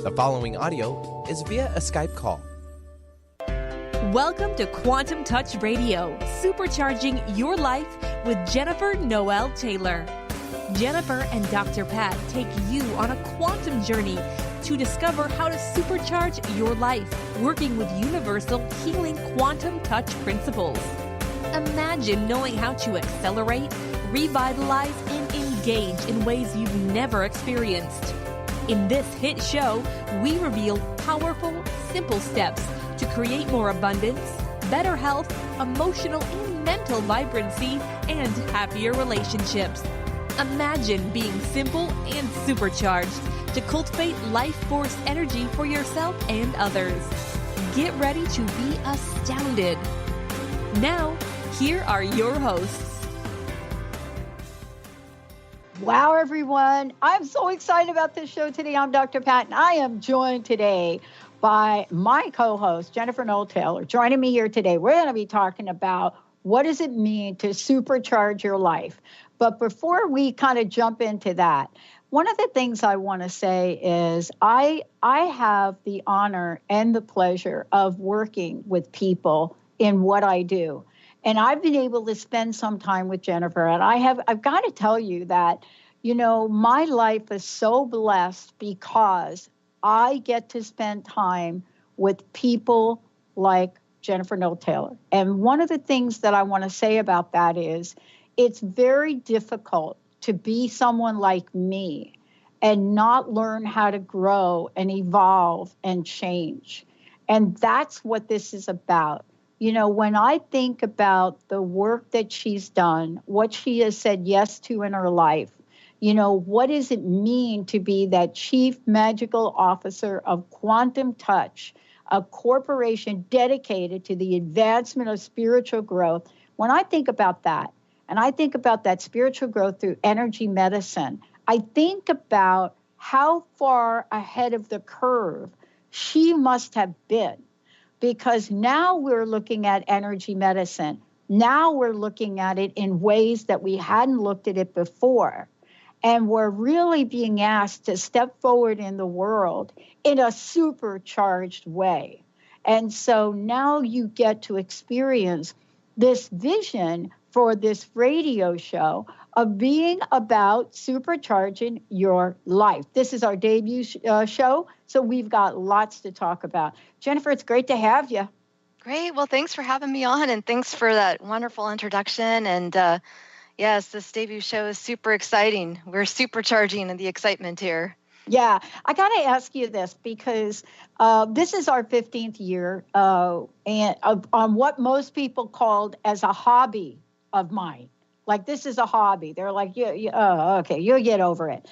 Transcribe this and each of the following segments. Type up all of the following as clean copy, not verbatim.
The following audio is via a Skype call. Welcome to Quantum Touch Radio, Supercharging Your Life with Jennifer Noel Taylor. Jennifer and Dr. Pat take you on a quantum journey to discover how to supercharge your life, working with universal healing quantum touch principles. Imagine knowing how to accelerate, revitalize, and engage in ways you've never experienced. In this hit show, we reveal powerful, simple steps to create more abundance, better health, emotional and mental vibrancy, and happier relationships. Imagine being simple and supercharged to cultivate life force energy for yourself and others. Get ready to be astounded. Now, here are your hosts. Wow, everyone. I'm so excited about this show today. I'm Dr. Pat, and I am joined today by my co-host, Jennifer Noel Taylor. Joining me here today, we're going to be talking about what does it mean to supercharge your life. But before we kind of jump into that, one of the things I want to say is I have the honor and the pleasure of working with people in what I do. And I've been able to spend some time with Jennifer, and I've got to tell you that, you know, my life is so blessed because I get to spend time with people like Jennifer Noel Taylor. And one of the things that I want to say about that is it's very difficult to be someone like me and not learn how to grow and evolve and change. And that's what this is about. You know, when I think about the work that she's done, what she has said yes to in her life, you know, what does it mean to be that chief magical officer of Quantum Touch, a corporation dedicated to the advancement of spiritual growth? When I think about that, and I think about that spiritual growth through energy medicine, I think about how far ahead of the curve she must have been. Because now we're looking at energy medicine. Now we're looking at it in ways that we hadn't looked at it before. And we're really being asked to step forward in the world in a supercharged way. And so now you get to experience this vision for this radio show of being about supercharging your life. This is our debut show, so we've got lots to talk about. Jennifer, it's great to have you. Great. Well, thanks for having me on, and thanks for that wonderful introduction. And yes, this debut show is super exciting. We're supercharging the excitement here. Yeah, I got to ask you this because this is our 15th year and on what most people called as a hobby of mine. Like, this is a hobby. They're like, okay, you'll get over it.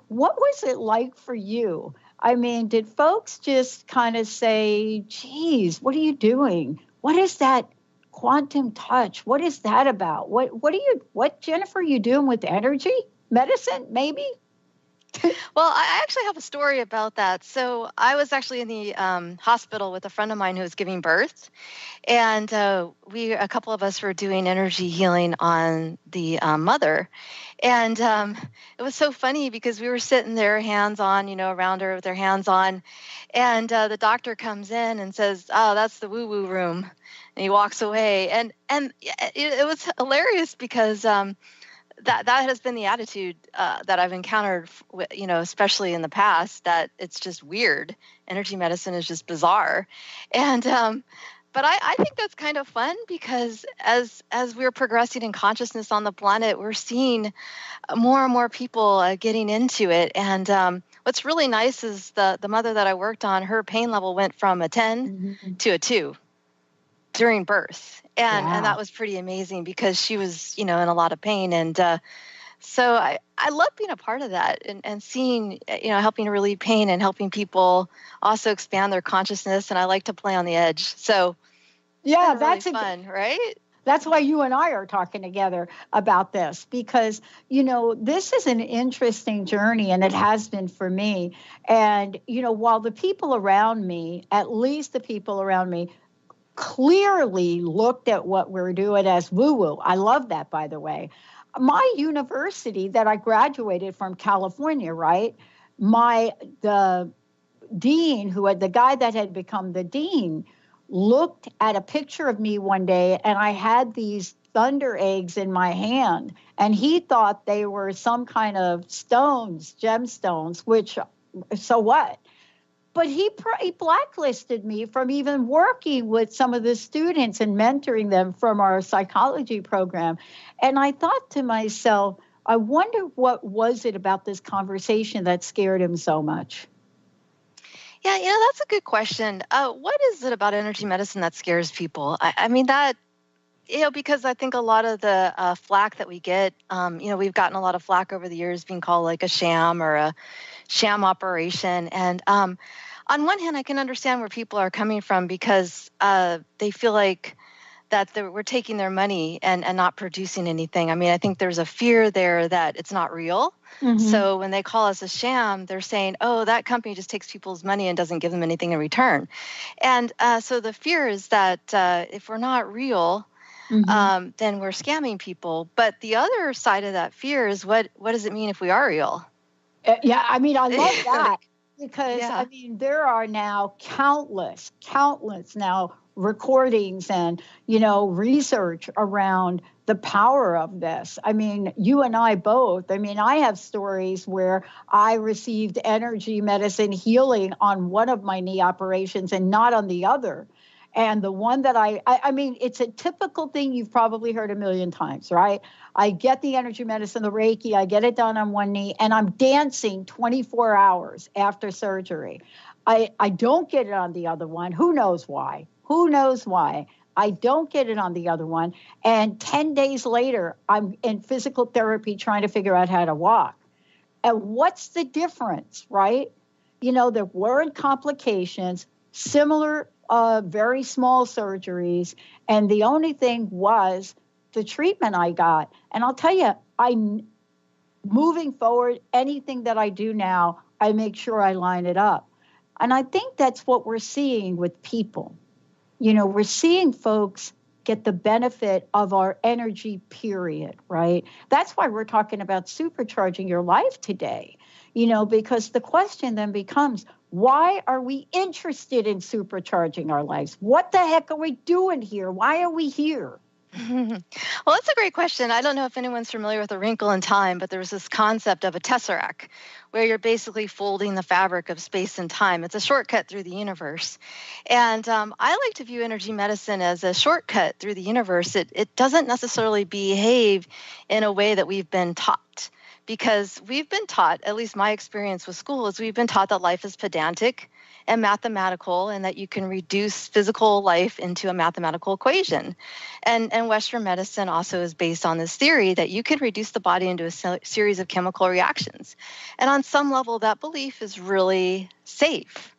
What was it like for you? I mean, did folks just kind of say, geez, what are you doing? What is that quantum touch? What is that about? What Jennifer, are you doing with energy medicine, maybe? Well, I actually have a story about that. So I was actually in the hospital with a friend of mine who was giving birth. And a couple of us were doing energy healing on the mother. And it was so funny because we were sitting there hands on, around her with their hands on. And the doctor comes in and says, oh, that's the woo-woo room. And he walks away. And it was hilarious because that has been the attitude that I've encountered, especially in the past, that it's just weird. Energy medicine is just bizarre. And but I think that's kind of fun because as we're progressing in consciousness on the planet, we're seeing more and more people getting into it. And what's really nice is the mother that I worked on, her pain level went from a 10 to a 2 during birth. And that was pretty amazing because she was, in a lot of pain. And so I love being a part of that and seeing, helping to relieve pain and helping people also expand their consciousness. And I like to play on the edge. So yeah, that's really fun, right? That's why you and I are talking together about this because, this is an interesting journey and it has been for me. And, while the people around me, at least the people around me, clearly looked at what we're doing as woo-woo. I love that, by the way. My university that I graduated from, California, right? The dean, the guy that had become the dean, looked at a picture of me one day, and I had these thunder eggs in my hand, and he thought they were some kind of stones, gemstones, which, so what? But he blacklisted me from even working with some of the students and mentoring them from our psychology program. And I thought to myself, I wonder what was it about this conversation that scared him so much? Yeah, that's a good question. What is it about energy medicine that scares people? I mean, because I think a lot of the flack that we get, we've gotten a lot of flack over the years being called like a sham or a sham operation. And on one hand, I can understand where people are coming from because they feel like that we're taking their money and not producing anything. I mean, I think there's a fear there that it's not real. Mm-hmm. So when they call us a sham, they're saying, oh, that company just takes people's money and doesn't give them anything in return. And so the fear is that if we're not real, mm-hmm. Then we're scamming people. But the other side of that fear is what does it mean if we are real? Yeah, I mean, I love that because, I mean, there are now countless now recordings and, research around the power of this. I mean, you and I both, I have stories where I received energy medicine healing on one of my knee operations and not on the other. And the one that I mean, it's a typical thing you've probably heard a million times, right? I get the energy medicine, the Reiki, I get it done on one knee, and I'm dancing 24 hours after surgery. I don't get it on the other one. Who knows why? I don't get it on the other one. And 10 days later, I'm in physical therapy trying to figure out how to walk. And what's the difference, right? There weren't complications, similar very small surgeries. And the only thing was the treatment I got. And I'll tell you, moving forward, anything that I do now, I make sure I line it up. And I think that's what we're seeing with people. We're seeing folks get the benefit of our energy, period, right? That's why we're talking about supercharging your life today, because the question then becomes, why are we interested in supercharging our lives? What the heck are we doing here? Why are we here? Well, that's a great question. I don't know if anyone's familiar with A Wrinkle in Time, but there's this concept of a tesseract where you're basically folding the fabric of space and time. It's a shortcut through the universe. And I like to view energy medicine as a shortcut through the universe. It doesn't necessarily behave in a way that we've been taught. Because we've been taught, at least my experience with school, is we've been taught that life is pedantic and mathematical and that you can reduce physical life into a mathematical equation. And Western medicine also is based on this theory that you can reduce the body into a series of chemical reactions. And on some level, that belief is really safe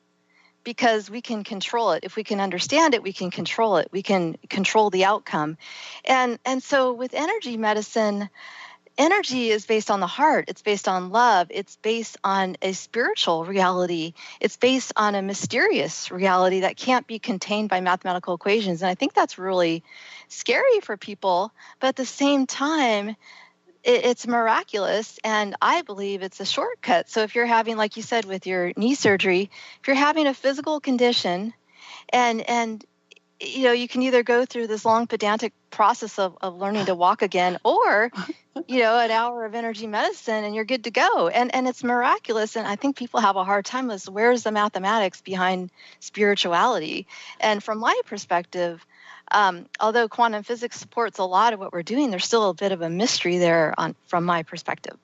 because we can control it. If we can understand it, we can control it. We can control the outcome. And so with energy medicine, energy is based on the heart. It's based on love. It's based on a spiritual reality. It's based on a mysterious reality that can't be contained by mathematical equations. And I think that's really scary for people. But at the same time, it's miraculous. And I believe it's a shortcut. So if you're having, like you said, with your knee surgery, if you're having a physical condition and you can either go through this long pedantic process of learning to walk again or, an hour of energy medicine and you're good to go. And it's miraculous. And I think people have a hard time with where's the mathematics behind spirituality. And from my perspective, although quantum physics supports a lot of what we're doing, there's still a bit of a mystery there from my perspective.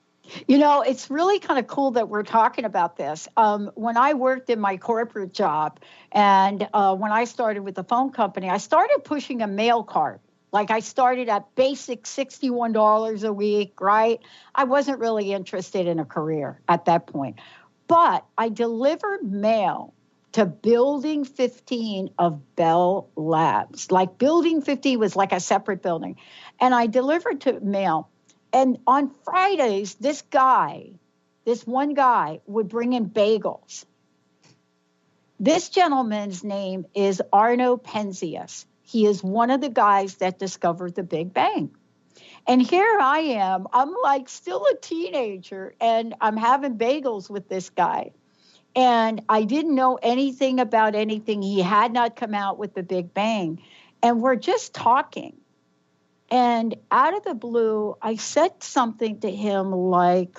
It's really kind of cool that we're talking about this. When I worked in my corporate job and when I started with the phone company, I started pushing a mail cart. Like I started at basic $61 a week, right? I wasn't really interested in a career at that point. But I delivered mail to Building 15 of Bell Labs. Like Building 15 was like a separate building. And I delivered to mail. And on Fridays, this one guy would bring in bagels. This gentleman's name is Arno Penzias. He is one of the guys that discovered the Big Bang. And here I am, I'm like still a teenager, and I'm having bagels with this guy. And I didn't know anything about anything. He had not come out with the Big Bang. And we're just talking. And out of the blue, I said something to him like,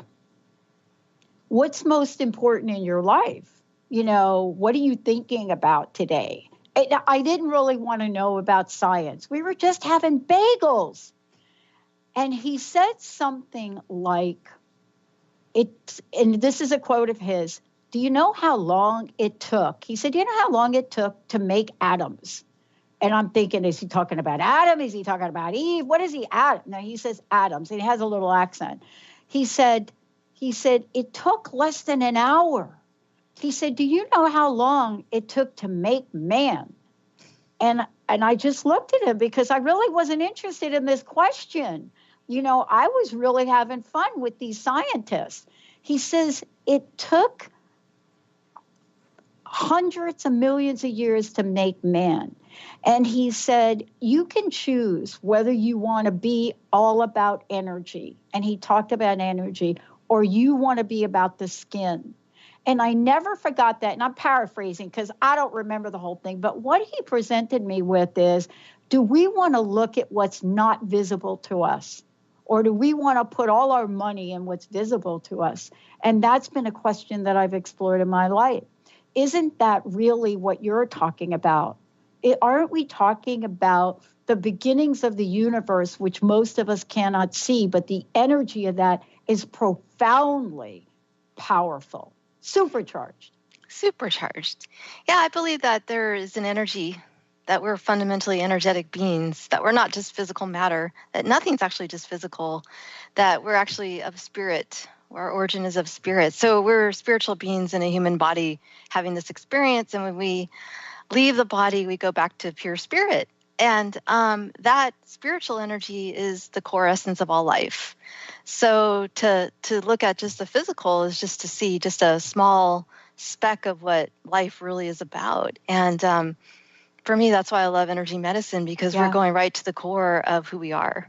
what's most important in your life? What are you thinking about today? I didn't really want to know about science. We were just having bagels. And he said something like, and this is a quote of his, do you know how long it took? He said, do you know how long it took to make atoms? And I'm thinking, is he talking about Adam? Is he talking about Eve? What is he, Adam? No, he says atoms. And he has a little accent. He said, it took less than an hour. He said, do you know how long it took to make man? And I just looked at him because I really wasn't interested in this question. I was really having fun with these scientists. He says, it took hundreds of millions of years to make man. And he said, you can choose whether you want to be all about energy. And he talked about energy, or you want to be about the skin. And I never forgot that. And I'm paraphrasing because I don't remember the whole thing. But what he presented me with is, do we want to look at what's not visible to us? Or do we want to put all our money in what's visible to us? And that's been a question that I've explored in my life. Isn't that really what you're talking about? Aren't we talking about the beginnings of the universe, which most of us cannot see, but the energy of that is profoundly powerful, supercharged? Supercharged. Yeah, I believe that there is an energy, that we're fundamentally energetic beings, that we're not just physical matter, that nothing's actually just physical, that we're actually of spirit. Our origin is of spirit. So we're spiritual beings in a human body having this experience. And when we leave the body, we go back to pure spirit. And that spiritual energy is the core essence of all life. So to look at just the physical is just to see just a small speck of what life really is about. And for me, that's why I love energy medicine, because we're going right to the core of who we are.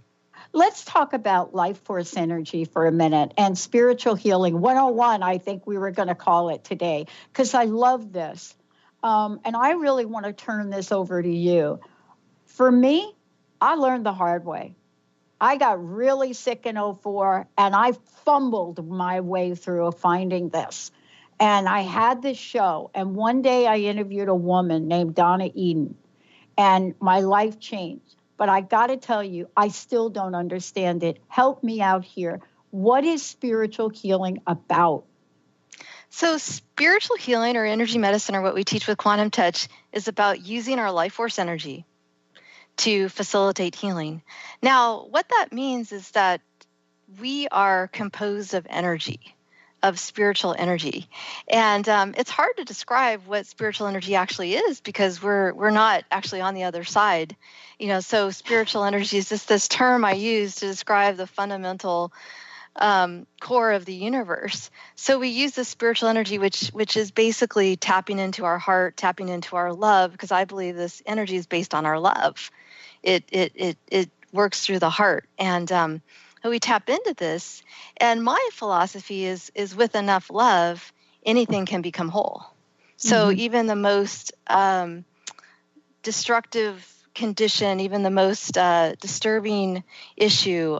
Let's talk about life force energy for a minute and spiritual healing 101, I think we were going to call it today, because I love this. And I really want to turn this over to you. For me, I learned the hard way. I got really sick in 2004, and I fumbled my way through finding this. And I had this show, and one day I interviewed a woman named Donna Eden, and my life changed. But I got to tell you, I still don't understand it. Help me out here. What is spiritual healing about? So spiritual healing, or energy medicine, or what we teach with Quantum Touch, is about using our life force energy to facilitate healing. Now, what that means is that we are composed of energy, of spiritual energy. And it's hard to describe what spiritual energy actually is, because we're not actually on the other side. So spiritual energy is just this term I use to describe the fundamental core of the universe. So we use this spiritual energy, which is basically tapping into our heart, tapping into our love, because I believe this energy is based on our love. It works through the heart, and we tap into this. And my philosophy is with enough love, anything can become whole. So even the most destructive condition, even the most disturbing issue,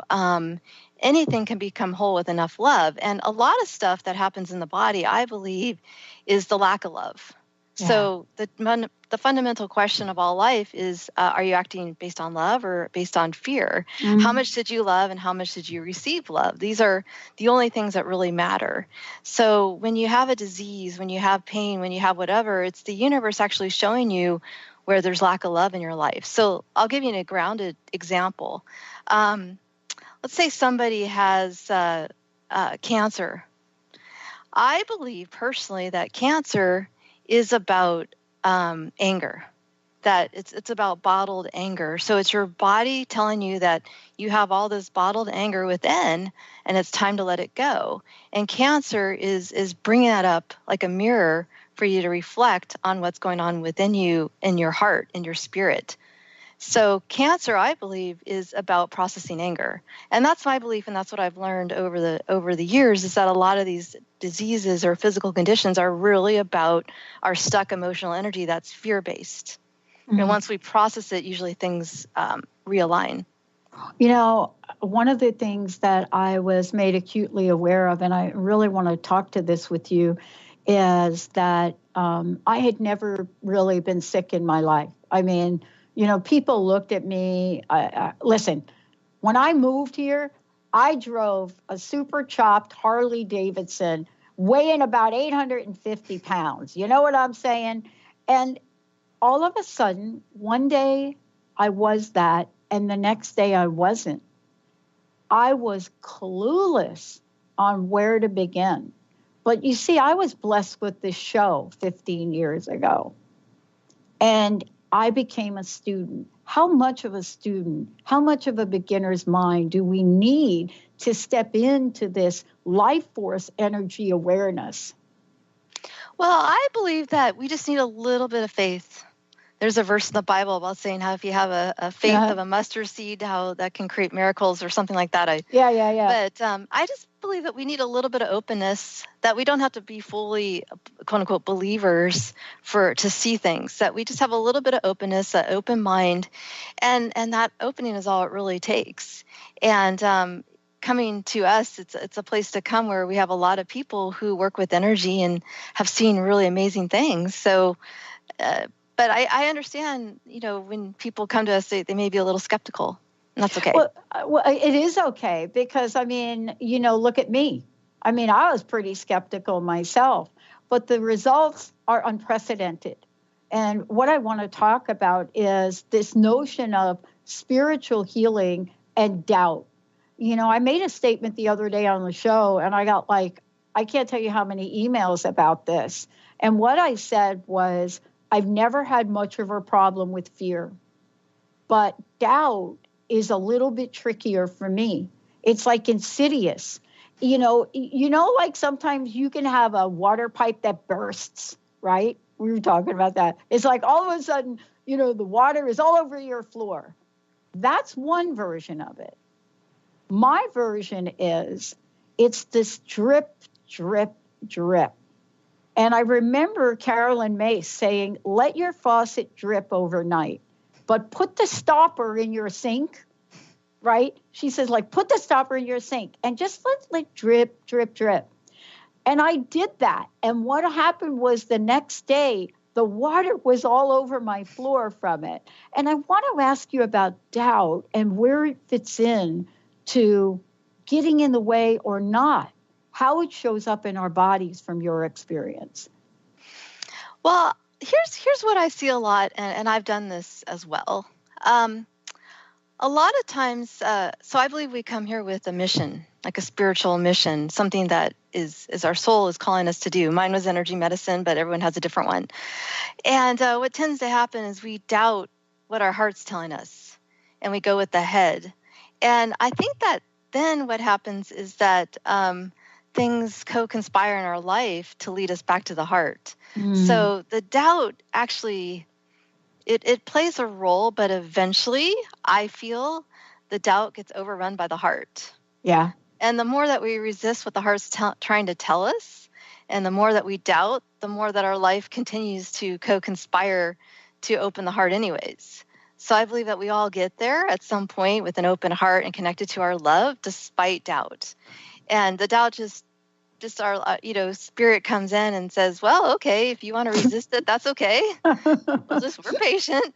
anything can become whole with enough love. And a lot of stuff that happens in the body, I believe, is the lack of love. Yeah. So the fundamental question of all life is, are you acting based on love or based on fear? How much did you love and how much did you receive love? These are the only things that really matter. So when you have a disease, when you have pain, when you have whatever, it's the universe actually showing you where there's lack of love in your life. So I'll give you a grounded example. Let's say somebody has cancer. I believe personally that cancer is about anger, that it's about bottled anger. So it's your body telling you that you have all this bottled anger within, and it's time to let it go. And cancer is bringing that up like a mirror for you to reflect on what's going on within you, in your heart, in your spirit. So cancer, I believe, is about processing anger. And that's my belief, and that's what I've learned over the years, is that a lot of these diseases or physical conditions are really about our stuck emotional energy that's fear-based. And once we process it, usually things realign. You know, one of the things that I was made acutely aware of, and I really want to talk to this with you, is that I had never really been sick in my life. I mean, people looked at me. Listen, when I moved here, I drove a super chopped Harley Davidson weighing about 850 pounds. You know what I'm saying? And all of a sudden, one day I was that, and the next day I wasn't. I was clueless on where to begin. But you see, I was blessed with this show 15 years ago, and I became a student. How much of a student, how much of a beginner's mind do we need to step into this life force energy awareness? Well, I believe that we just need a little bit of faith. There's a verse in the Bible about saying how if you have a faith of a mustard seed, how that can create miracles or something like that. Yeah. But I just believe that we need a little bit of openness, that we don't have to be fully, quote unquote, believers to see things, that we just have a little bit of openness, an open mind, and that opening is all it really takes. And coming to us, it's a place to come where we have a lot of people who work with energy and have seen really amazing things. So, but I understand, when people come to us, they may be a little skeptical, and that's okay. Well, it is okay because, look at me. I mean, I was pretty skeptical myself, but the results are unprecedented. And what I want to talk about is this notion of spiritual healing and doubt. I made a statement the other day on the show, and I got I can't tell you how many emails about this. And what I said was, I've never had much of a problem with fear, but doubt is a little bit trickier for me. It's like insidious. Like sometimes you can have a water pipe that bursts, right? We were talking about that. It's like all of a sudden, the water is all over your floor. That's one version of it. My version is it's this drip, drip, drip. And I remember Carolyn Mace saying, let your faucet drip overnight, but put the stopper in your sink, right? She says, put the stopper in your sink and just let it drip, drip, drip. And I did that. And what happened was the next day, the water was all over my floor from it. And I want to ask you about doubt and where it fits in to getting in the way or not. How it shows up in our bodies from your experience. Well, here's what I see a lot, and I've done this as well. A lot of times, so I believe we come here with a mission, like a spiritual mission, something that is our soul is calling us to do. Mine was energy medicine, but everyone has a different one. And what tends to happen is we doubt what our heart's telling us, and we go with the head. And I think that then what happens is that things co-conspire in our life to lead us back to the heart. So the doubt actually, it plays a role, but eventually I feel the doubt gets overrun by the heart. Yeah. And the more that we resist what the heart's trying to tell us, and the more that we doubt, the more that our life continues to co-conspire to open the heart anyways. So I believe that we all get there at some point with an open heart and connected to our love despite doubt. And the doubt just our, spirit comes in and says, well, okay, if you want to resist it, that's okay. We're patient,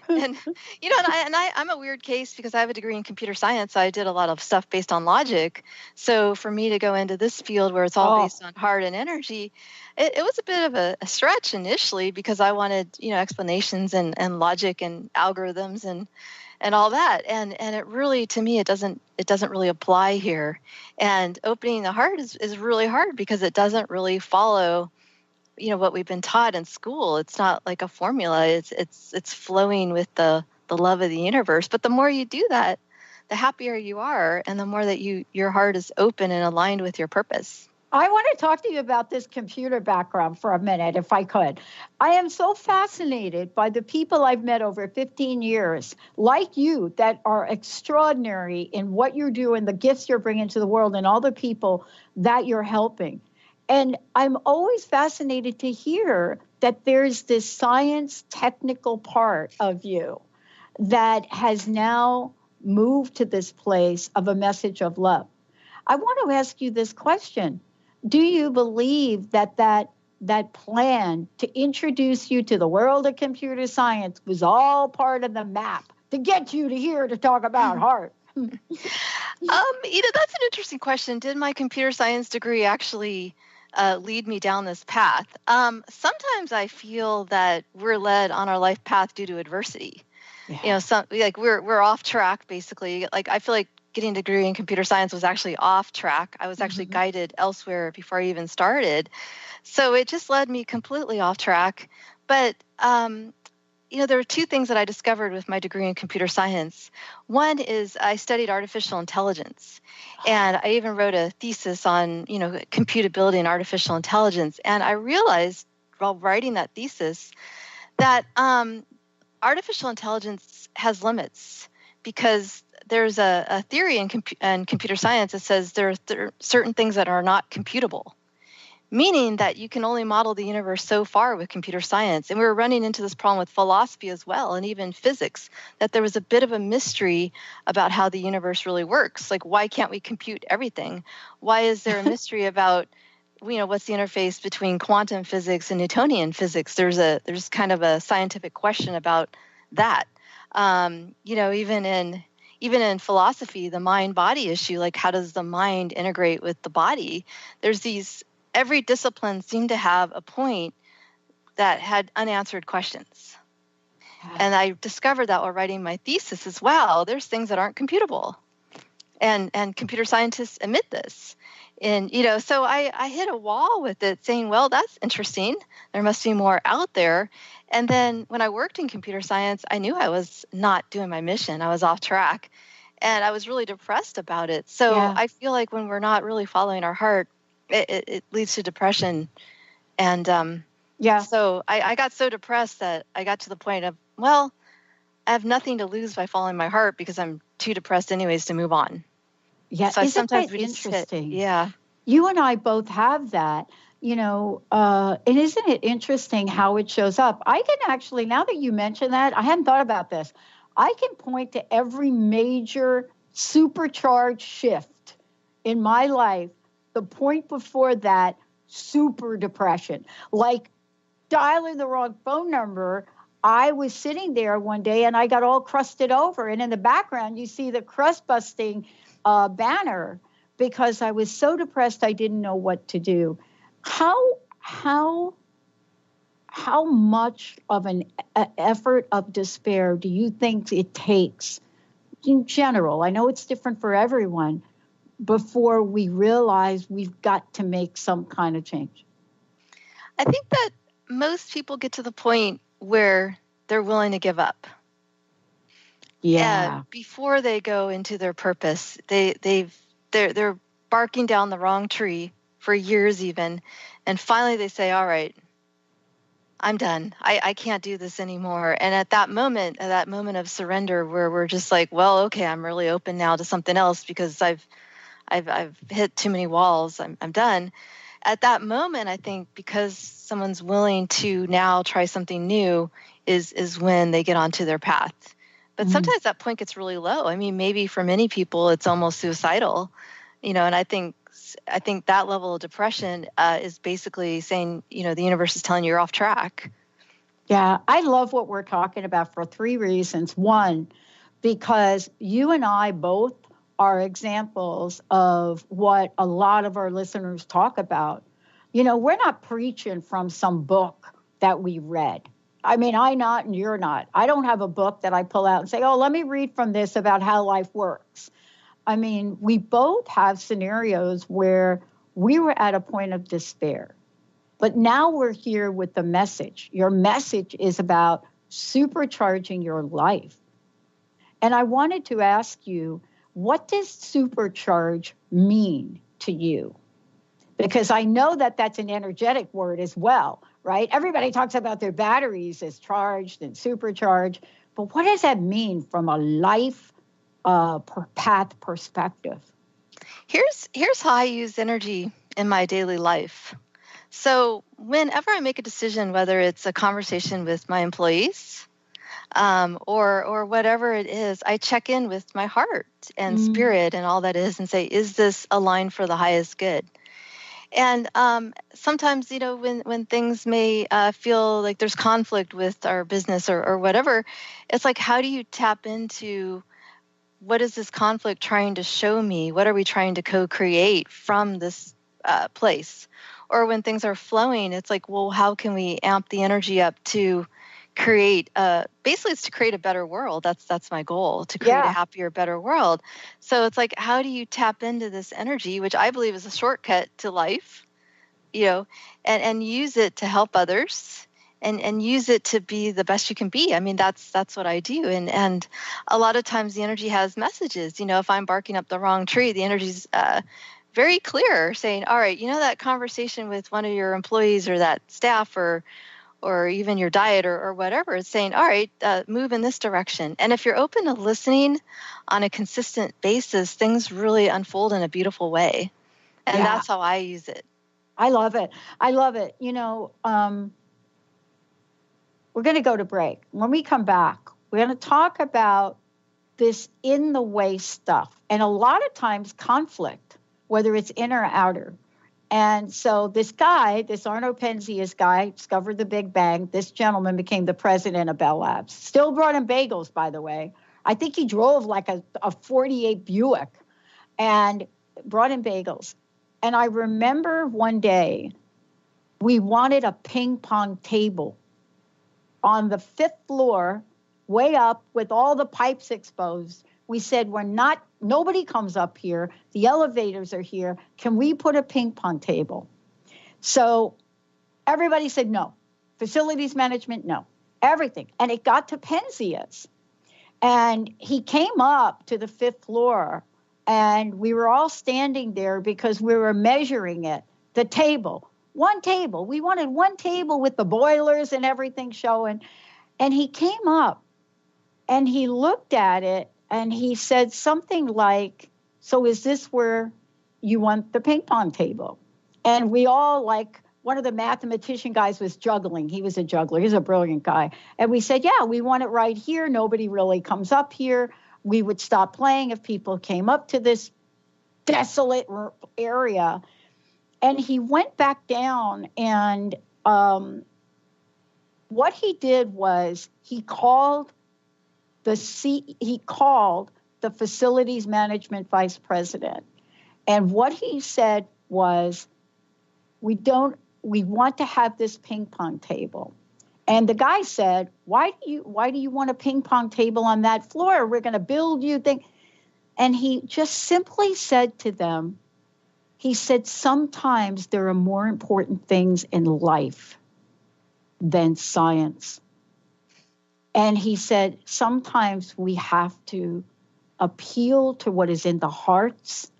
And, I'm a weird case because I have a degree in computer science. So I did a lot of stuff based on logic. So for me to go into this field where it's all based on heart and energy, it was a bit of a stretch initially because I wanted, explanations and logic and algorithms and all that. And it really, to me, it doesn't really apply here. And opening the heart is really hard because it doesn't really follow, what we've been taught in school. It's not like a formula. It's flowing with the love of the universe. But the more you do that, the happier you are, and the more that your heart is open and aligned with your purpose. I want to talk to you about this computer background for a minute, if I could. I am so fascinated by the people I've met over 15 years, like you, that are extraordinary in what you're doing, the gifts you're bringing to the world, and all the people that you're helping. And I'm always fascinated to hear that there's this science technical part of you that has now moved to this place of a message of love. I want to ask you this question. Do you believe that plan to introduce you to the world of computer science was all part of the map to get you to here to talk about heart? That's an interesting question. Did my computer science degree actually lead me down this path? Sometimes I feel that we're led on our life path due to adversity. Yeah. We're off track, basically. Like, I feel like getting a degree in computer science was actually off track. I was actually guided elsewhere before I even started. So it just led me completely off track. But, there were two things that I discovered with my degree in computer science. One is I studied artificial intelligence, and I even wrote a thesis on, computability and artificial intelligence. And I realized while writing that thesis that artificial intelligence has limits, because there's a theory in computer science that says there are certain things that are not computable, meaning that you can only model the universe so far with computer science. And we were running into this problem with philosophy as well, and even physics, that there was a bit of a mystery about how the universe really works. Like, why can't we compute everything? Why is there a mystery about, what's the interface between quantum physics and Newtonian physics? There's kind of a scientific question about that. Even in philosophy, the mind-body issue, like, how does the mind integrate with the body? Every discipline seemed to have a point that had unanswered questions. And I discovered that while writing my thesis as well. There's things that aren't computable. And computer scientists admit this. And, so I hit a wall with it, saying, well, that's interesting. There must be more out there. And then when I worked in computer science, I knew I was not doing my mission. I was off track. And I was really depressed about it. So I feel like when we're not really following our heart, it leads to depression. And so I got so depressed that I got to the point of, well, I have nothing to lose by following my heart, because I'm too depressed anyways to move on. Yeah, so isn't that interesting? Yeah. You and I both have that, and isn't it interesting how it shows up? I can actually, now that you mention that, I hadn't thought about this. I can point to every major supercharged shift in my life. The point before that, super depression, like dialing the wrong phone number. I was sitting there one day and I got all crusted over. And in the background, you see the crust busting banner, because I was so depressed I didn't know what to do. How much of an effort of despair do you think it takes in general? I know it's different for everyone, before we realize we've got to make some kind of change? I think that most people get to the point where they're willing to give up. Yeah. Before they go into their purpose, they're barking down the wrong tree for years even, and finally they say, all right, I'm done. I can't do this anymore. And at that moment of surrender, where we're just like, well, okay, I'm really open now to something else, because I've hit too many walls. I'm done. At that moment, I think, because someone's willing to now try something new, is when they get onto their path. But sometimes that point gets really low. I mean, maybe for many people, it's almost suicidal, and I think that level of depression is basically saying, the universe is telling you you're off track. Yeah, I love what we're talking about for three reasons. One, because you and I both are examples of what a lot of our listeners talk about. We're not preaching from some book that we read. I mean, I'm not and you're not. I don't have a book that I pull out and say, oh, let me read from this about how life works. I mean, we both have scenarios where we were at a point of despair. But now we're here with the message. Your message is about supercharging your life. And I wanted to ask you, what does supercharge mean to you? Because I know that that's an energetic word as well, right? Everybody talks about their batteries as charged and supercharged, but what does that mean from a life path perspective? Here's how I use energy in my daily life. So whenever I make a decision, whether it's a conversation with my employees or whatever it is, I check in with my heart and spirit and all that is and say, is this aligned for the highest good? And sometimes, when things may feel like there's conflict with our business or whatever, it's like, how do you tap into what is this conflict trying to show me? What are we trying to co-create from this place? Or when things are flowing, it's like, well, how can we amp the energy up to create basically it's to create a better world. That's my goal, to create a happier, better world. So it's like, how do you tap into this energy, which I believe is a shortcut to life, and use it to help others and use it to be the best you can be. I mean, that's what I do. And a lot of times the energy has messages. If I'm barking up the wrong tree, the energy's very clear, saying, all right, that conversation with one of your employees or that staff or even your diet or whatever, it's saying, all right, move in this direction. And if you're open to listening on a consistent basis, things really unfold in a beautiful way. And that's how I use it. I love it. We're going to go to break. When we come back, we're going to talk about this in the way stuff. And a lot of times conflict, whether it's inner or outer. And so this Arno Penzias guy, discovered the Big Bang. This gentleman became the president of Bell Labs. Still brought him bagels, by the way. I think he drove like a 48 Buick and brought him bagels. And I remember one day we wanted a ping pong table on the 5th floor, way up with all the pipes exposed. We said, nobody comes up here. The elevators are here. Can we put a ping pong table? So everybody said no. Facilities management, no. Everything. And it got to Penzias. And he came up to the 5th floor, and we were all standing there because we were measuring it. The table. One table. We wanted one table with the boilers and everything showing. And he came up, and he looked at it, and he said something like, so is this where you want the ping pong table? And we all, like, one of the mathematician guys was juggling. He was a juggler. He's a brilliant guy. And we said, yeah, we want it right here. Nobody really comes up here. We would stop playing if people came up to this desolate area. And he went back down, and what he did was he called the facilities management vice president. And what he said was, we want to have this ping pong table. And the guy said, why do you want a ping pong table on that floor? We're going to build you thing. And he just simply said to them, he said, sometimes there are more important things in life than science. And he said, sometimes we have to appeal to what is in the hearts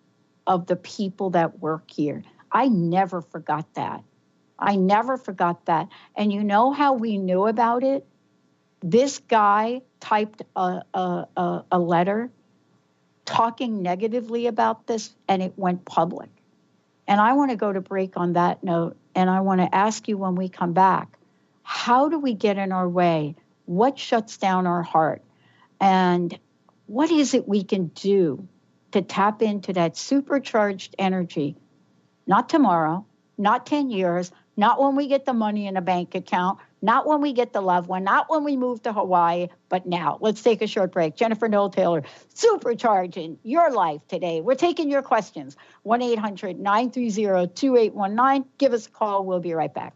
of the people that work here. I never forgot that. And you know how we knew about it? This guy typed a letter talking negatively about this, and it went public. And I want to go to break on that note, and I want to ask you when we come back, how do we get in our way? What shuts down our heart? And what is it we can do to tap into that supercharged energy? Not tomorrow, not 10 years, not when we get the money in a bank account, not when we get the loved one, not when we move to Hawaii, but now. Let's take a short break. Jennifer Noel Taylor, supercharging your life today. We're taking your questions. 1-800-930-2819. Give us a call. We'll be right back.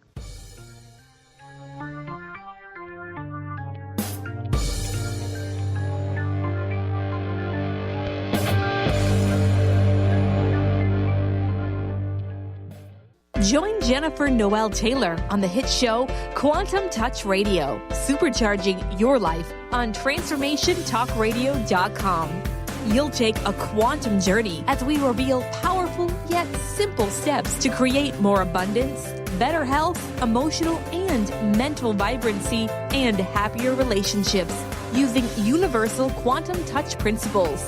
Join Jennifer Noel Taylor on the hit show Quantum Touch Radio, supercharging your life on transformationtalkradio.com. You'll take a quantum journey as we reveal powerful yet set simple steps to create more abundance, better health, emotional and mental vibrancy, and happier relationships using universal quantum touch principles.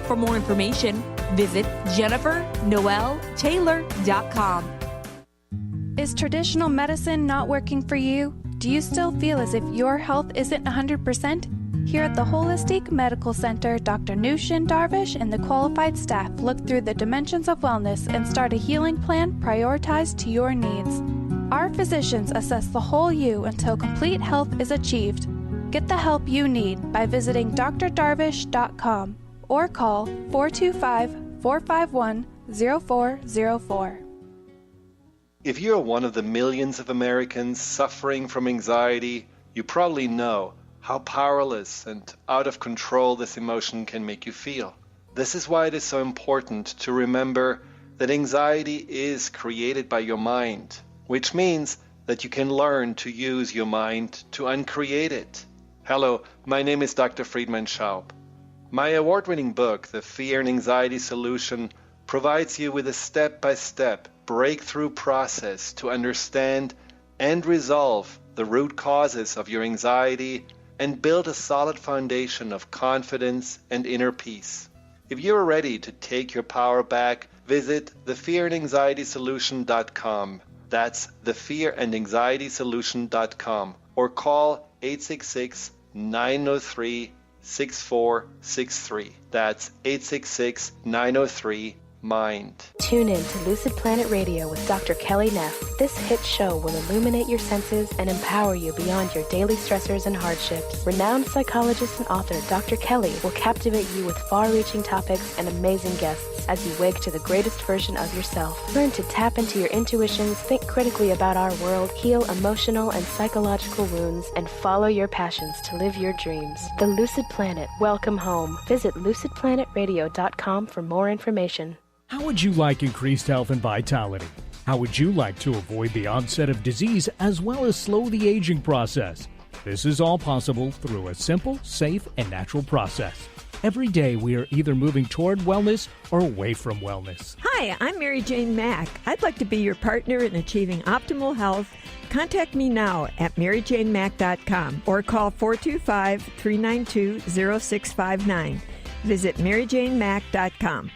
For more information, visit JenniferNoelTaylor.com. Is traditional medicine not working for you? Do you still feel as if your health isn't 100%? Here at the Holistic Medical Center, Dr. Nushin Darvish and the qualified staff look through the dimensions of wellness and start a healing plan prioritized to your needs. Our physicians assess the whole you until complete health is achieved. Get the help you need by visiting drdarvish.com or call 425-451-0404. If you're one of the millions of Americans suffering from anxiety, you probably know how powerless and out of control this emotion can make you feel. This is why it is so important to remember that anxiety is created by your mind, which means that you can learn to use your mind to uncreate it. Hello, my name is Dr. Friedman Schaub. My award-winning book, The Fear and Anxiety Solution, provides you with a step-by-step breakthrough process to understand and resolve the root causes of your anxiety and build a solid foundation of confidence and inner peace. If you are ready to take your power back, visit thefearandanxietysolution.com. That's thefearandanxietysolution.com, or call 866-903-6463. That's 866-903-MIND. Tune in to Lucid Planet Radio with Dr. Kelly Neff. This hit show will illuminate your senses and empower you beyond your daily stressors and hardships. Renowned psychologist and author Dr. Kelly will captivate you with far-reaching topics and amazing guests as you wake to the greatest version of yourself. Learn to tap into your intuitions, think critically about our world, heal emotional and psychological wounds, and follow your passions to live your dreams. The Lucid Planet. Welcome home. Visit lucidplanetradio.com for more information. How would you like increased health and vitality? How would you like to avoid the onset of disease as well as slow the aging process? This is all possible through a simple, safe, and natural process. Every day we are either moving toward wellness or away from wellness. Hi, I'm Mary Jane Mack. I'd like to be your partner in achieving optimal health. Contact me now at maryjanemack.com or call 425-392-0659. Visit maryjanemack.com.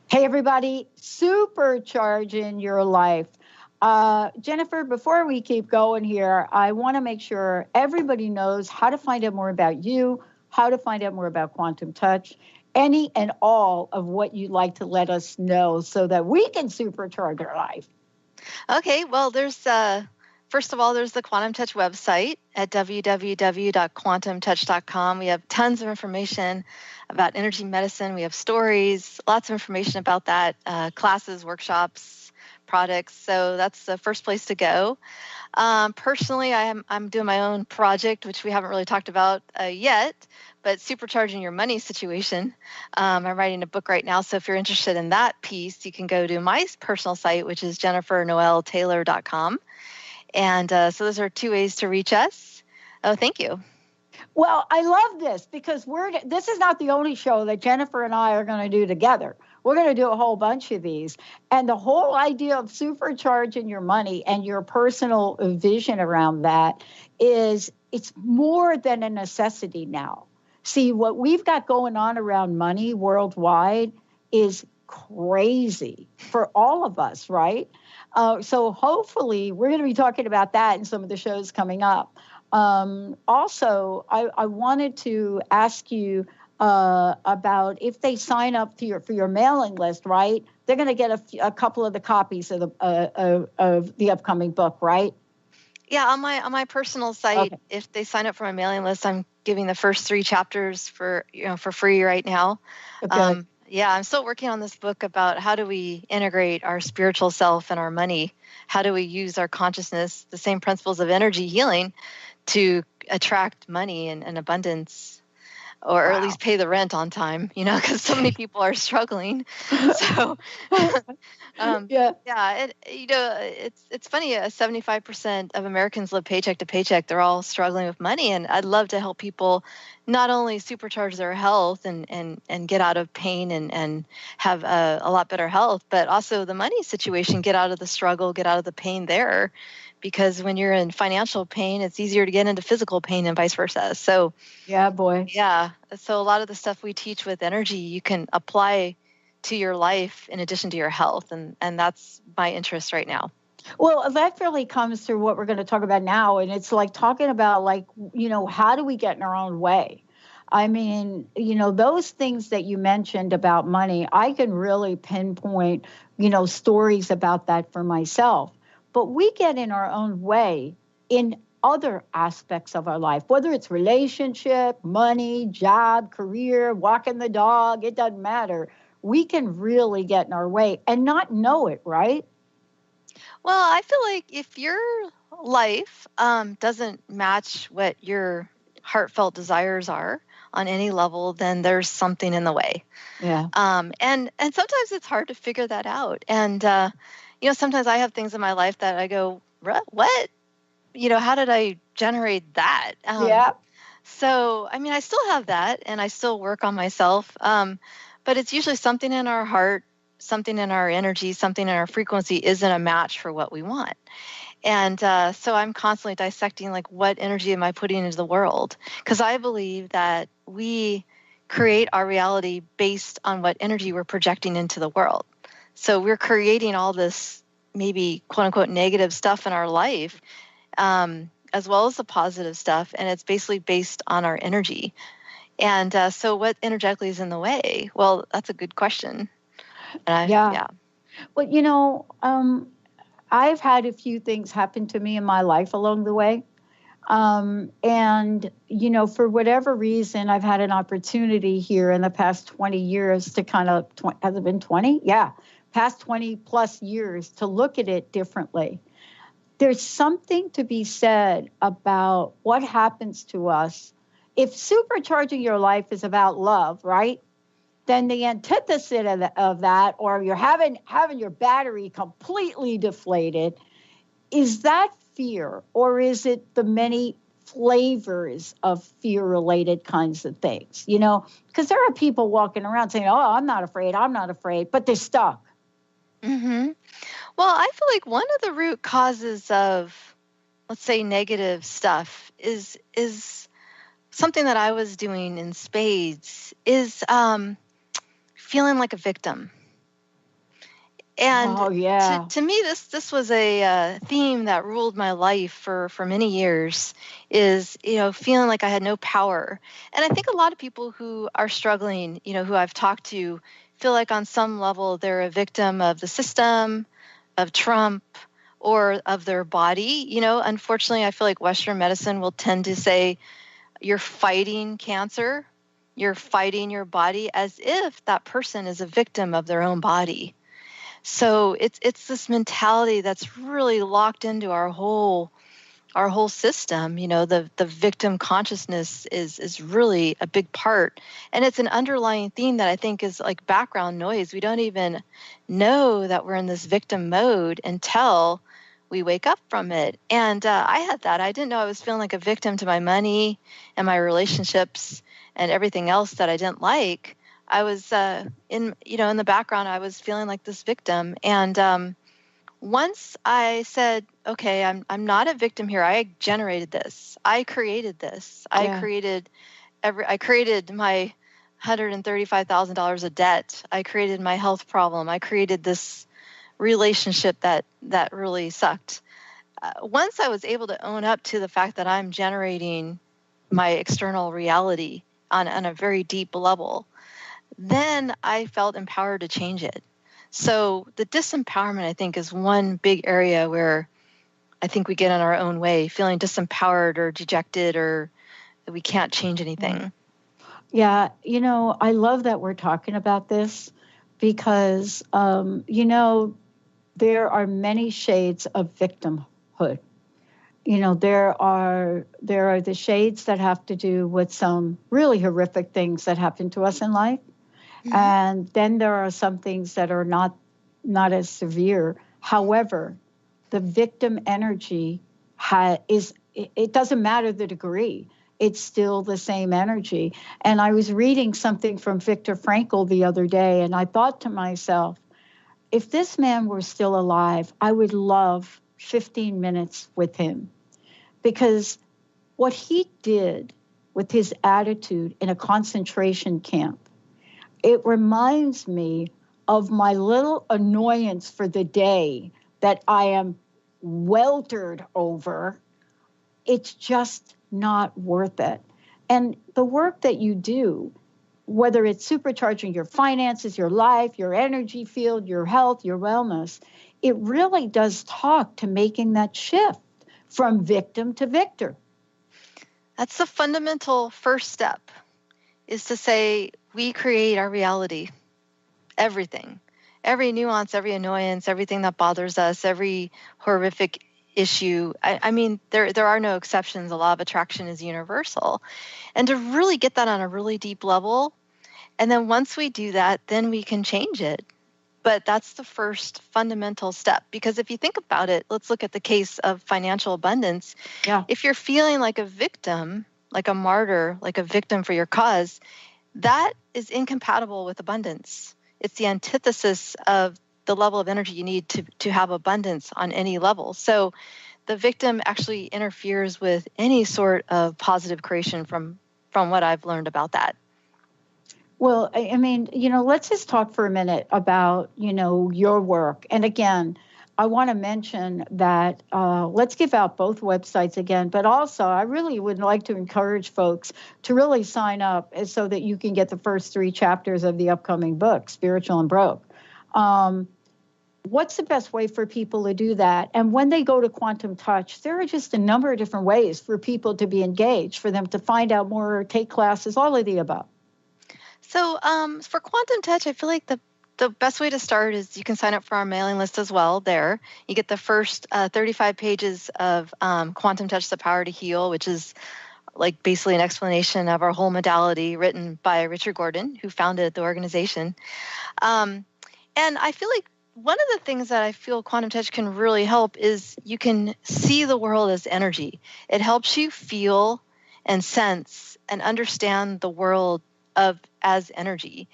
Hey, everybody, supercharging your life. Jennifer, before we keep going here, I want to make sure everybody knows how to find out more about you, how to find out more about Quantum Touch, any and all of what you'd like to let us know so that we can supercharge our life. Okay, well, first of all, there's the Quantum Touch website at www.quantumtouch.com. We have tons of information about energy medicine. We have stories, lots of information about that, classes, workshops, products. So that's the first place to go. Personally, I'm doing my own project, which we haven't really talked about yet, but Supercharging Your Money situation. I'm writing a book right now. So if you're interested in that piece, you can go to my personal site, which is JenniferNoelTaylor.com. And so those are two ways to reach us. Oh, thank you. Well, I love this because this is not the only show that Jennifer and I are going to do together. We're going to do a whole bunch of these. And the whole idea of supercharging your money and your personal vision around that is it's more than a necessity now. See, what we've got going on around money worldwide is crazy for all of us, right? So hopefully we're going to be talking about that in some of the shows coming up. Also, I wanted to ask you about if they sign up for your mailing list, right? They're going to get a couple of the copies of the upcoming book, right? Yeah, on my personal site, okay. If they sign up for my mailing list, I'm giving the first 3 chapters for free right now. Okay. Yeah, I'm still working on this book about how do we integrate our spiritual self and our money? How do we use our consciousness, the same principles of energy healing, to attract money and abundance? or at least pay the rent on time, because so many people are struggling. So, it's funny. 75% of Americans live paycheck to paycheck. They're all struggling with money, and I'd love to help people not only supercharge their health and get out of pain and have a lot better health, but also the money situation, get out of the struggle, get out of the pain there. Because when you're in financial pain, it's easier to get into physical pain and vice versa. So, yeah, boy. Yeah. So a lot of the stuff we teach with energy, you can apply to your life in addition to your health. And that's my interest right now. Well, that really comes through what we're going to talk about now. And it's like talking about how do we get in our own way? I mean, those things that you mentioned about money, I can really pinpoint, stories about that for myself. But we get in our own way in other aspects of our life, whether it's relationship, money, job, career, walking the dog, it doesn't matter. We can really get in our way and not know it, right? Well, I feel like if your life doesn't match what your heartfelt desires are on any level, then there's something in the way. Yeah. And sometimes it's hard to figure that out. And sometimes I have things in my life that I go, what? How did I generate that? Yeah. So, I mean, I still have that and I still work on myself. But it's usually something in our heart, something in our energy, something in our frequency isn't a match for what we want. And so I'm constantly dissecting, what energy am I putting into the world? Because I believe that we create our reality based on what energy we're projecting into the world. So we're creating all this maybe quote unquote negative stuff in our life, as well as the positive stuff. And it's basically based on our energy. And so what energetically is in the way? Well, that's a good question. Yeah. But, I've had a few things happen to me in my life along the way. And, for whatever reason, I've had an opportunity here in the past 20 years to has it been 20? Yeah. Past 20 plus years to look at it differently. There's something to be said about what happens to us. If supercharging your life is about love, right? Then the antithesis of that, or you're having your battery completely deflated, is that fear, or is it the many flavors of fear-related kinds of things? Because there are people walking around saying, "Oh, I'm not afraid," but they're stuck. Mm-hmm. Well, I feel like one of the root causes of, let's say, negative stuff is something that I was doing in spades is feeling like a victim. And to me, this was a theme that ruled my life for many years, is, feeling like I had no power. And I think a lot of people who are struggling, who I've talked to, feel like on some level they're a victim of the system, of Trump, or of their body. Unfortunately, I feel like Western medicine will tend to say you're fighting cancer, you're fighting your body, as if that person is a victim of their own body. So it's this mentality that's really locked into our whole system. The victim consciousness is really a big part. And it's an underlying theme that I think is like background noise. We don't even know that we're in this victim mode until we wake up from it. And I had that. I didn't know I was feeling like a victim to my money and my relationships and everything else that I didn't like. I was in the background, I was feeling like this victim. And once I said, okay, I'm not a victim here. I generated this. I created this. Yeah. I created my $135,000 of debt. I created my health problem. I created this relationship that really sucked. Once I was able to own up to the fact that I'm generating my external reality on a very deep level, then I felt empowered to change it. So the disempowerment, I think, is one big area where I think we get in our own way, feeling disempowered or dejected, or that we can't change anything. Yeah, I love that we're talking about this because, there are many shades of victimhood. there are the shades that have to do with some really horrific things that happen to us in life. Mm-hmm. And then there are some things that are not as severe. However, the victim energy it doesn't matter the degree. It's still the same energy. And I was reading something from Viktor Frankl the other day, and I thought to myself, if this man were still alive, I would love 15 minutes with him, because what he did with his attitude in a concentration camp, it reminds me of my little annoyance for the day that I am weltered over. It's just not worth it. And the work that you do, whether it's supercharging your finances, your life, your energy field, your health, your wellness, it really does talk to making that shift from victim to victor. That's the fundamental first step, is to say we create our reality, everything, every nuance, every annoyance, everything that bothers us, every horrific issue. I mean, there are no exceptions. The law of attraction is universal. And to really get that on a really deep level, and then once we do that, then we can change it. But that's the first fundamental step, because if you think about it, let's look at the case of financial abundance. Yeah. If you're feeling like a victim, like a martyr, like a victim for your cause, that is incompatible with abundance. It's the antithesis of the level of energy you need to have abundance on any level. So the victim actually interferes with any sort of positive creation from what I've learned about that. Well, I mean, let's just talk for a minute about, your work. And again, I want to mention that let's give out both websites again, but also I really would like to encourage folks to really sign up so that you can get the first 3 chapters of the upcoming book, Spiritual and Broke. What's the best way for people to do that? And when they go to Quantum Touch, there are just a number of different ways for people to be engaged, for them to find out more, take classes, all of the above. So for Quantum Touch, I feel like the best way to start is you can sign up for our mailing list as well there. You get the first 35 pages of Quantum Touch, The Power to Heal, which is like basically an explanation of our whole modality, written by Richard Gordon, who founded the organization. And I feel like one of the things that I feel Quantum Touch can really help is you can see the world as energy. It helps you feel and sense and understand the world as energy.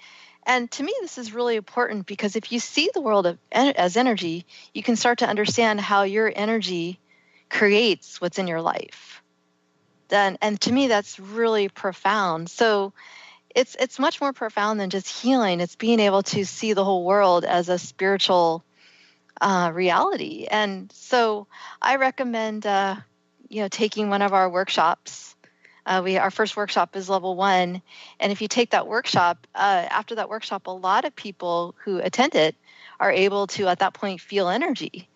And to me, this is really important, because if you see the world as energy, you can start to understand how your energy creates what's in your life. And to me, that's really profound. So it's much more profound than just healing. It's being able to see the whole world as a spiritual reality. And so I recommend taking one of our workshops. Our first workshop is level 1. And if you take that workshop, after that workshop, a lot of people who attend it are able to, at that point, feel energy,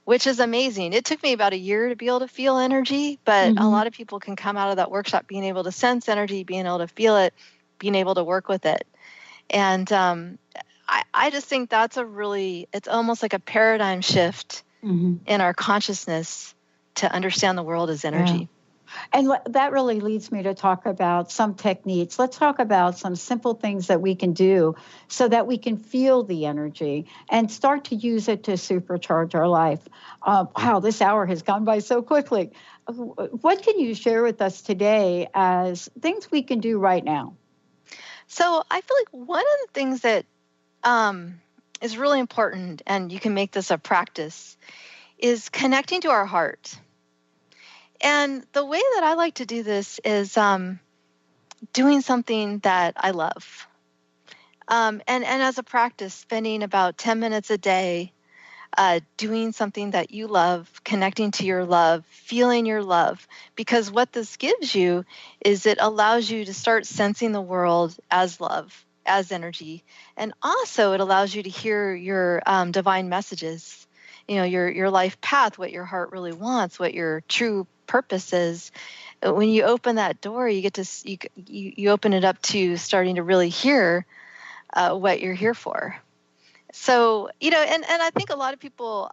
which is amazing. It took me about a year to be able to feel energy, but a lot of people can come out of that workshop being able to sense energy, being able to feel it, being able to work with it. And I just think that's it's almost like a paradigm shift in our consciousness to understand the world as energy. Yeah. And that really leads me to talk about some techniques. Let's talk about some simple things that we can do so that we can feel the energy and start to use it to supercharge our life. Wow, this hour has gone by so quickly. What can you share with us today as things we can do right now? So I feel like one of the things that is really important, and you can make this a practice, is connecting to our heart. And the way that I like to do this is doing something that I love. And as a practice, spending about 10 minutes a day doing something that you love, connecting to your love, feeling your love. Because what this gives you is it allows you to start sensing the world as love, as energy. And also it allows you to hear your divine messages, your life path, what your heart really wants, what your true purpose is. When you open that door, you get to you open it up to starting to really hear what you're here for. So and I think a lot of people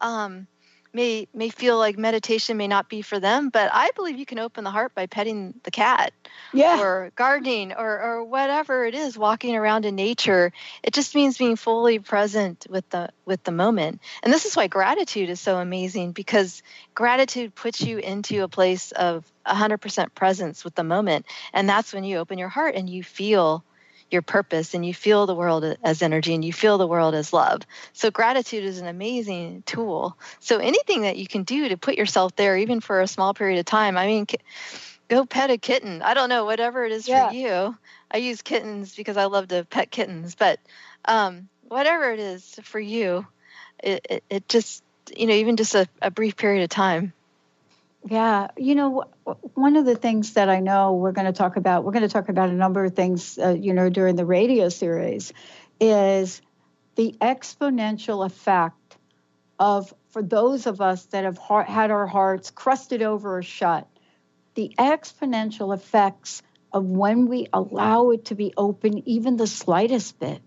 may feel like meditation may not be for them, but I believe you can open the heart by petting the cat, or gardening, or whatever it is, walking around in nature. It just means being fully present with the moment. And this is why gratitude is so amazing, because gratitude puts you into a place of 100% presence with the moment. And that's when you open your heart and you feel your purpose, and you feel the world as energy, and you feel the world as love. So gratitude is an amazing tool. So anything that you can do to put yourself there, even for a small period of time. I mean, go pet a kitten. I don't know, whatever it is for you. I use kittens because I love to pet kittens, but whatever it is for you, it just, even just a brief period of time. Yeah. One of the things that I know we're going to talk about a number of things, during the radio series, is the exponential effect for those of us that have had our hearts crusted over or shut, the exponential effects of when we allow it to be open, even the slightest bit.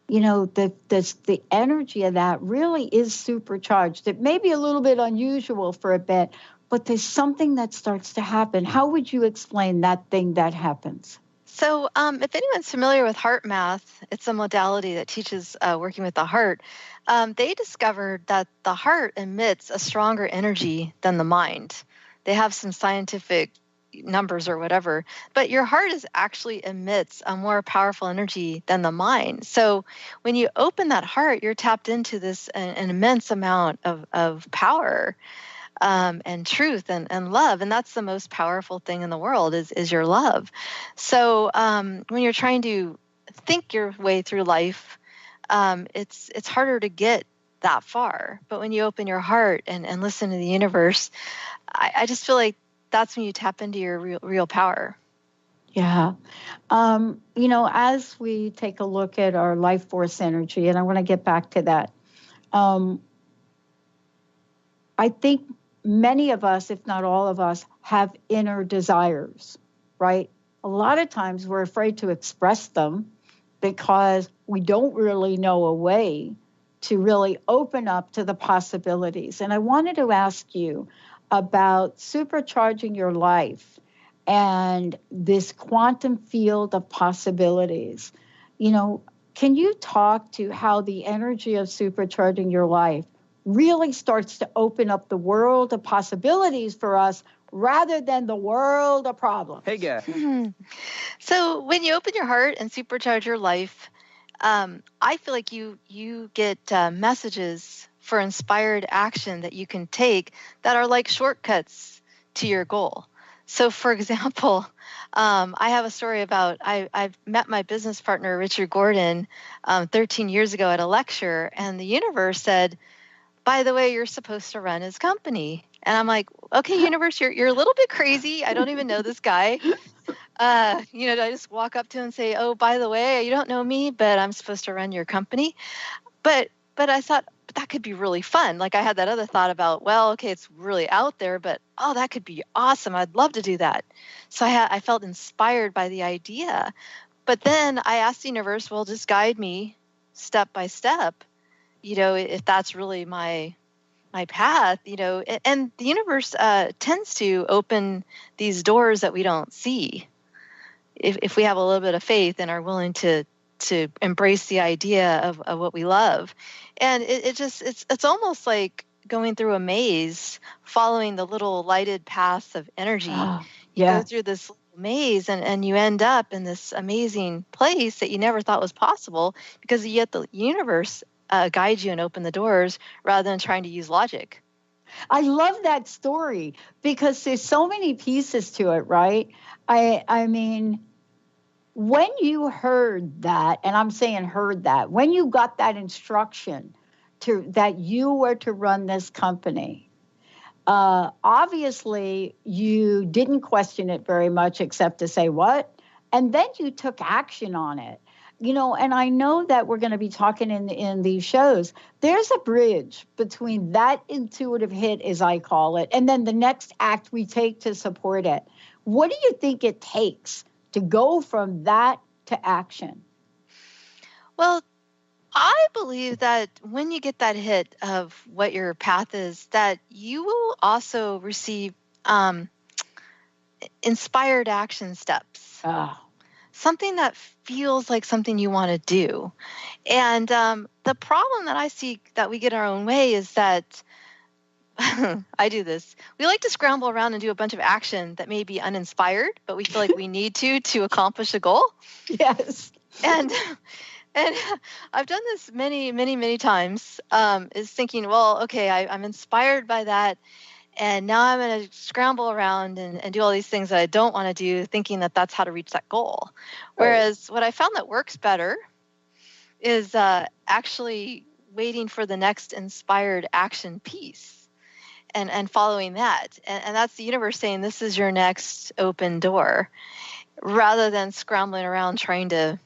The energy of that really is supercharged. It may be a little bit unusual for a bit, but there's something that starts to happen. How would you explain that thing that happens? So if anyone's familiar with heart math, it's a modality that teaches working with the heart. They discovered that the heart emits a stronger energy than the mind. They have some scientific numbers or whatever, but your heart actually emits a more powerful energy than the mind. So when you open that heart, you're tapped into this an immense amount of power and truth and love. And that's the most powerful thing in the world is your love. So when you're trying to think your way through life, it's harder to get that far. But when you open your heart and listen to the universe, I just feel like that's when you tap into your real power. Yeah. As we take a look at our life force energy, and I want to get back to that, I think many of us, if not all of us, have inner desires, right? A lot of times we're afraid to express them because we don't really know a way to really open up to the possibilities. And I wanted to ask you about supercharging your life and this quantum field of possibilities. Can you talk to how the energy of supercharging your life really starts to open up the world of possibilities for us rather than the world of problems? Hey, guy. So when you open your heart and supercharge your life, I feel like you get messages for inspired action that you can take that are like shortcuts to your goal. So, for example, I have a story about I've met my business partner, Richard Gordon, 13 years ago at a lecture, and the universe said, by the way, you're supposed to run his company. And I'm like, okay, universe, you're a little bit crazy. I don't even know this guy. I just walk up to him and say, oh, by the way, you don't know me, but I'm supposed to run your company. But I thought that could be really fun. Like I had that other thought about, well, okay, it's really out there, but that could be awesome. I'd love to do that. So I felt inspired by the idea. But then I asked the universe, well, just guide me step by step, if that's really my path, and the universe tends to open these doors that we don't see. If we have a little bit of faith and are willing to embrace the idea of what we love. And it's almost like going through a maze, following the little lighted paths of energy. You go through this maze and you end up in this amazing place that you never thought was possible, because yet the universe guides you and open the doors rather than trying to use logic. I love that story because there's so many pieces to it, right? I mean, when you heard that, and I'm saying heard that, when you got that instruction that you were to run this company, obviously you didn't question it very much except to say what, and then you took action on it. And I know that we're going to be talking in these shows. There's a bridge between that intuitive hit, as I call it, and then the next act we take to support it. What do you think it takes to go from that to action? Well, I believe that when you get that hit of what your path is, that you will also receive inspired action steps. Oh. Something that feels like something you want to do. And the problem that I see that we get our own way is that I do this. We like to scramble around and do a bunch of action that may be uninspired, but we feel like we need to accomplish a goal. Yes. And I've done this many times, is thinking, well, okay, I'm inspired by that. And now I'm going to scramble around and do all these things that I don't want to do, thinking that that's how to reach that goal. Whereas what I found that works better is actually waiting for the next inspired action piece and following that. And that's the universe saying, this is your next open door, rather than scrambling around trying to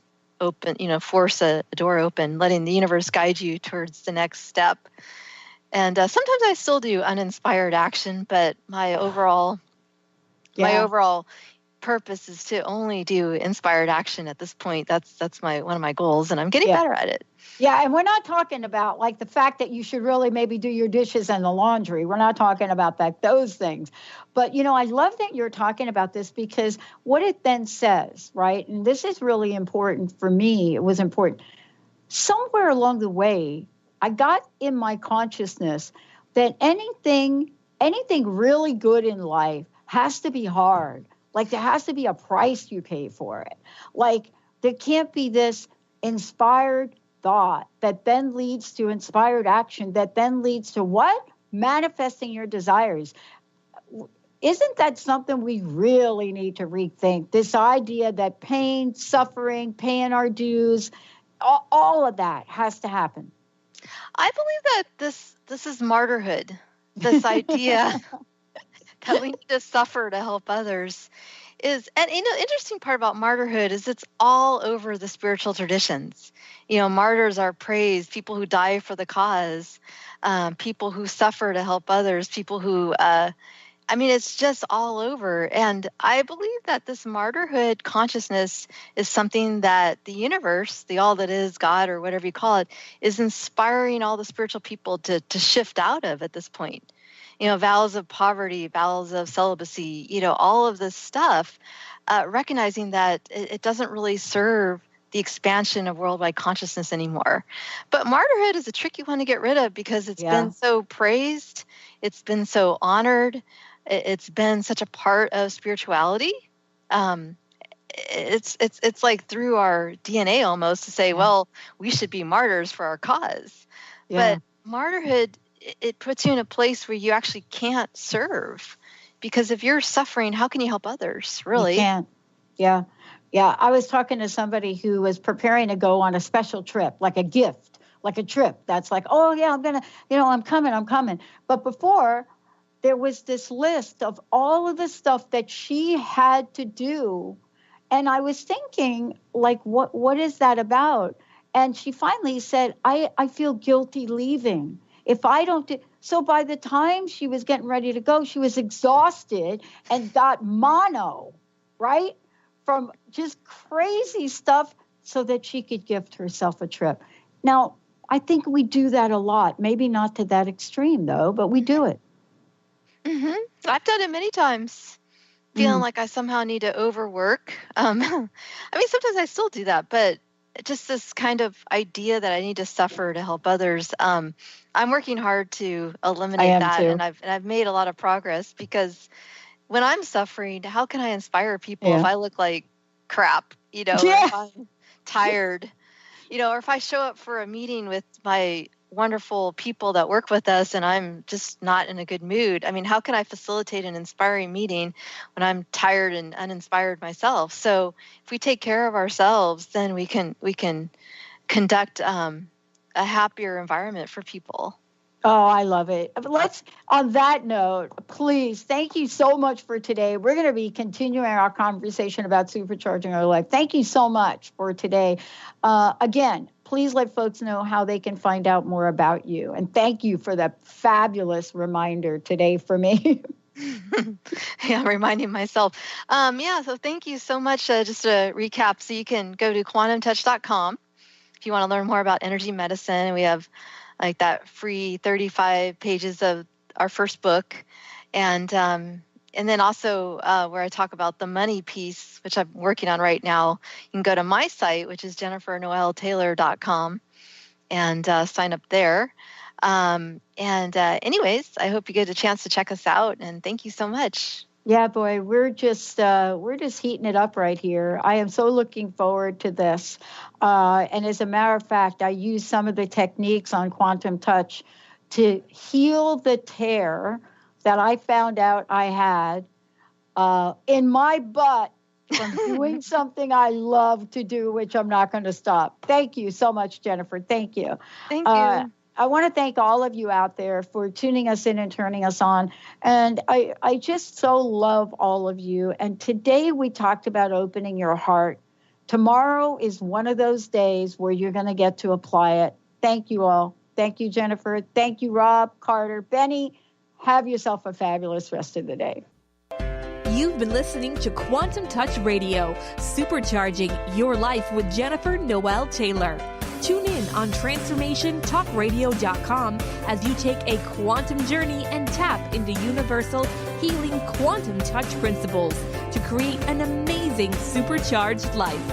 force a door open, letting the universe guide you towards the next step. And sometimes I still do uninspired action, but my overall purpose is to only do inspired action at this point. That's one of my goals, and I'm getting better at it. Yeah, and we're not talking about like the fact that you should really maybe do your dishes and the laundry. We're not talking about those things. But, I love that you're talking about this, because what it then says, right? And this is really important for me. It was important. Somewhere along the way, I got in my consciousness that anything really good in life has to be hard. Like there has to be a price you pay for it. Like there can't be this inspired thought that then leads to inspired action, that then leads to what? Manifesting your desires. Isn't that something we really need to rethink? This idea that pain, suffering, paying our dues, all of that has to happen. I believe that this is martyrhood, this idea that we need to suffer to help others. And the interesting part about martyrhood is it's all over the spiritual traditions. Martyrs are praised, people who die for the cause, people who suffer to help others, people who, it's just all over. And I believe that this martyrhood consciousness is something that the universe, the all that is, God, or whatever you call it, is inspiring all the spiritual people to shift out of at this point. Vows of poverty, vows of celibacy, all of this stuff, recognizing that it doesn't really serve the expansion of worldwide consciousness anymore. But martyrhood is a tricky one to get rid of, because it's been so praised, it's been so honored, it's been such a part of spirituality. It's like through our DNA almost to say, well, we should be martyrs for our cause. But martyrhood, it puts you in a place where you actually can't serve, because if you're suffering, how can you help others, really? You can't. Yeah. I was talking to somebody who was preparing to go on a special trip, like a gift, like a trip. That's like, oh yeah, I'm going to, I'm coming. But before, there was this list of all of the stuff that she had to do. And I was thinking, like, what is that about? And she finally said, I feel guilty leaving. If I don't do, so by the time she was getting ready to go, she was exhausted and got mono, right? From just crazy stuff so that she could gift herself a trip. Now, I think we do that a lot. Maybe not to that extreme, though, but we do it. Mm-hmm. I've done it many times, feeling like I somehow need to overwork. Sometimes I still do that, but just this kind of idea that I need to suffer to help others. I'm working hard to eliminate that, and I've made a lot of progress, because when I'm suffering, how can I inspire people if I look like crap, or if I'm tired, or if I show up for a meeting with my wonderful people that work with us and I'm just not in a good mood? How can I facilitate an inspiring meeting when I'm tired and uninspired myself? So if we take care of ourselves, then we can conduct a happier environment for people. Oh, I love it. On that note, please, thank you so much for today. We're going to be continuing our conversation about supercharging our life. Thank you so much for today. Again, please let folks know how they can find out more about you. And thank you for that fabulous reminder today for me. Reminding myself. So thank you so much. Just to recap, so you can go to quantumtouch.com. If if you want to learn more about energy medicine, we have like that free 35 pages of our first book. And then also where I talk about the money piece, which I'm working on right now, you can go to my site, which is jennifernoeltaylor.com, and sign up there. Anyways, I hope you get a chance to check us out, and thank you so much. Yeah, boy, we're just heating it up right here. I am so looking forward to this. And as a matter of fact, I use some of the techniques on Quantum Touch to heal the tear that I found out I had in my butt from doing something I love to do, which I'm not going to stop. Thank you so much, Jennifer. Thank you. Thank you. I want to thank all of you out there for tuning us in and turning us on. And I just so love all of you. And today we talked about opening your heart. Tomorrow is one of those days where you're going to get to apply it. Thank you all. Thank you, Jennifer. Thank you, Rob, Carter, Benny. Have yourself a fabulous rest of the day. You've been listening to Quantum Touch Radio, Supercharging Your Life with Jennifer Noel Taylor. Tune in on TransformationTalkRadio.com as you take a quantum journey and tap into universal healing quantum touch principles to create an amazing supercharged life.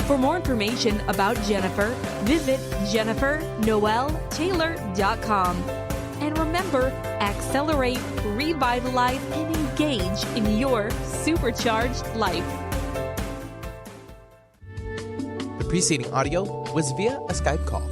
For more information about Jennifer, visit JenniferNoelTaylor.com. And remember, accelerate, revitalize, and engage in your supercharged life. The preceding audio was via a Skype call.